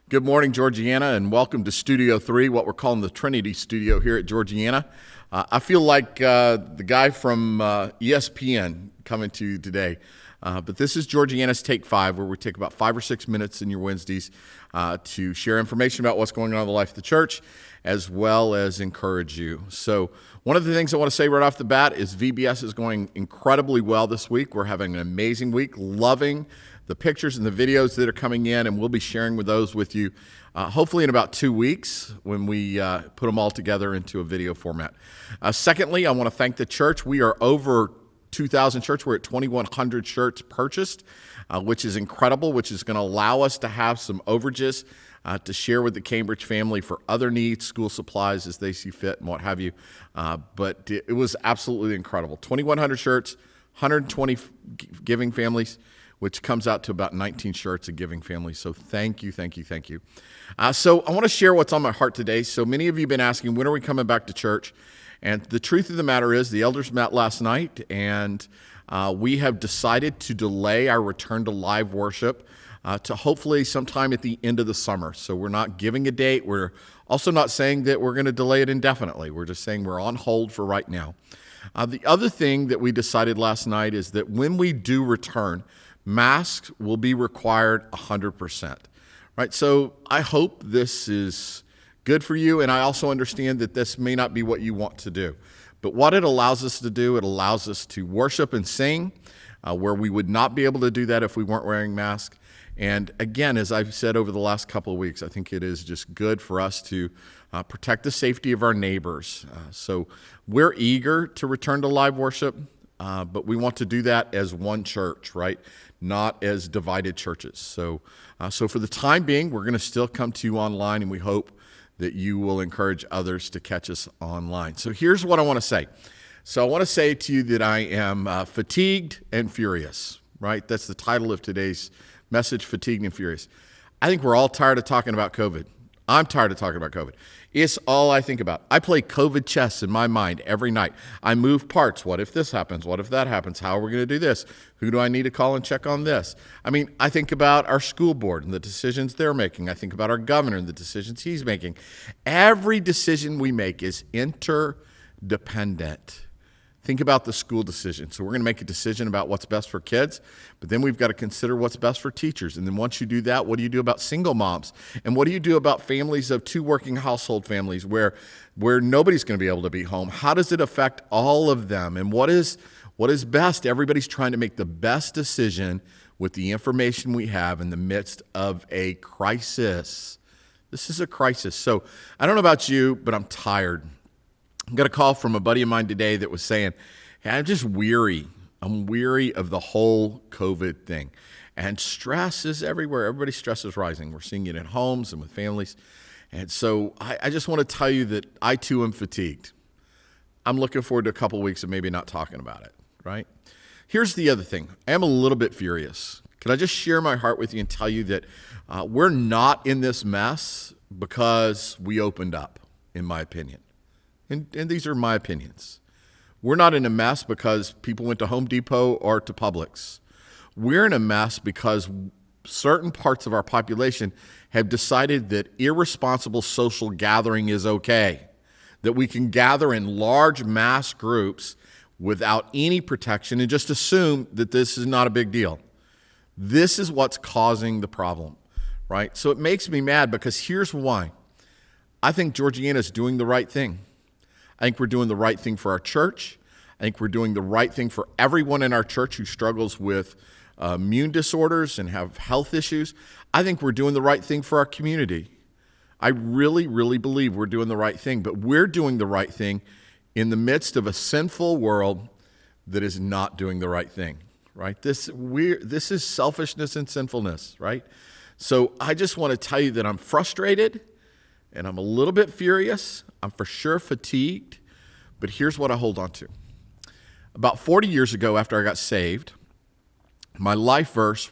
Good morning, Georgianna, and welcome to Studio 3, what we're calling the Trinity Studio here at Georgianna. I feel like the guy from ESPN coming to you today, but this is Georgianna's Take 5, where we take about 5 or 6 minutes in your Wednesdays to share information about what's going on in the life of the church, as well as encourage you. So one of the things I want to say right off the bat is VBS is going incredibly well this week. We're having an amazing week, loving the pictures and the videos that are coming in, and we'll be sharing those with you hopefully in about 2 weeks when we put them all together into a video format. Secondly, I want to thank the church. We are over 2,000 shirts. We're at 2,100 shirts purchased, which is incredible, which is going to allow us to have some overages to share with the Cambridge family for other needs, school supplies as they see fit and what have you. But it was absolutely incredible. 2,100 shirts, 120 giving families, which comes out to about 19 shirts a giving family. So thank you, thank you, thank you. So I want to share what's on my heart today. So many of you have been asking, when are we coming back to church? And the truth of the matter is the elders met last night, and we have decided to delay our return to live worship to hopefully sometime at the end of the summer. So we're not giving a date. We're also not saying that we're going to delay it indefinitely. We're just saying we're on hold for right now. The other thing that we decided last night is that when we do return, masks will be required 100%, right? So I hope this is good for you, and I also understand that this may not be what you want to do. But what it allows us to do, it allows us to worship and sing, where we would not be able to do that if we weren't wearing masks. And again, as I've said over the last couple of weeks, I think it is just good for us to protect the safety of our neighbors. So we're eager to return to live worship, but we want to do that as one church, right? Not as divided churches. So for the time being, we're going to still come to you online, and we hope that you will encourage others to catch us online. So here's what I want to say. So I want to say to you that I am fatigued and furious, right? That's the title of today's message, Fatigued and Furious. I think we're all tired of talking about COVID. I'm tired of talking about COVID. It's all I think about. I play COVID chess in my mind every night. I move parts. What if this happens? What if that happens? How are we going to do this? Who do I need to call and check on this? I mean, I think about our school board and the decisions they're making. I think about our governor and the decisions he's making. Every decision we make is interdependent. Think about the school decision. So we're going to make a decision about what's best for kids, but then we've got to consider what's best for teachers. And then once you do that, what do you do about single moms? And what do you do about families of 2 working household families where nobody's going to be able to be home? How does it affect all of them? And what is best? Everybody's trying to make the best decision with the information we have in the midst of a crisis. This is a crisis. So I don't know about you, but I'm tired. I got a call from a buddy of mine today that was saying, hey, I'm just weary. I'm weary of the whole COVID thing. And stress is everywhere. Everybody's stress is rising. We're seeing it in homes and with families. And so I just want to tell you that I too am fatigued. I'm looking forward to a couple of weeks of maybe not talking about it, right? Here's the other thing. I am a little bit furious. Can I just share my heart with you and tell you that we're not in this mess because we opened up, in my opinion. And these are my opinions. We're not in a mess because people went to Home Depot or to Publix. We're in a mess because certain parts of our population have decided that irresponsible social gathering is okay, that we can gather in large mass groups without any protection and just assume that this is not a big deal. This is what's causing the problem, right? So it makes me mad because here's why. I think Georgianna is doing the right thing. I think we're doing the right thing for our church. I think we're doing the right thing for everyone in our church who struggles with immune disorders and have health issues. I think we're doing the right thing for our community. I really, really believe we're doing the right thing, but we're doing the right thing in the midst of a sinful world that is not doing the right thing, right? This is selfishness and sinfulness, right? So I just want to tell you that I'm frustrated and I'm a little bit furious. I'm for sure fatigued, but here's what I hold on to. About 40 years ago, after I got saved, my life verse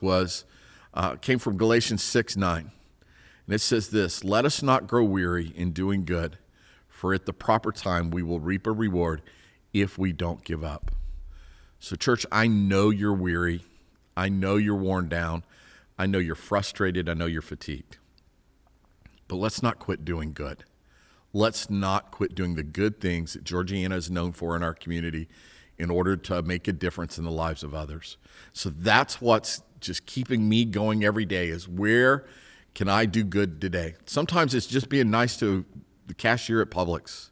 came from Galatians 6:9, and it says this: "Let us not grow weary in doing good, for at the proper time we will reap a reward if we don't give up." So, church, I know you're weary. I know you're worn down. I know you're frustrated. I know you're fatigued. But let's not quit doing good. Let's not quit doing the good things that Georgianna is known for in our community in order to make a difference in the lives of others. So that's what's just keeping me going every day, is where can I do good today? Sometimes it's just being nice to the cashier at Publix,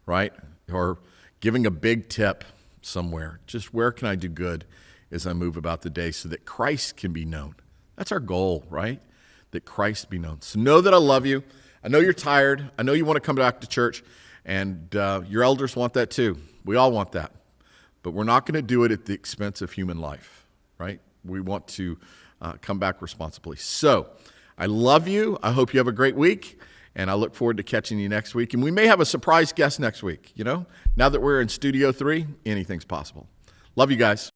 right? Or giving a big tip somewhere. Just where can I do good as I move about the day so that Christ can be known? That's our goal, right? That Christ be known. So know that I love you. I know you're tired. I know you want to come back to church, and your elders want that too. We all want that. But we're not going to do it at the expense of human life, right? We want to come back responsibly. So I love you. I hope you have a great week, and I look forward to catching you next week. And we may have a surprise guest next week, Now that we're in Studio 3, anything's possible. Love you guys.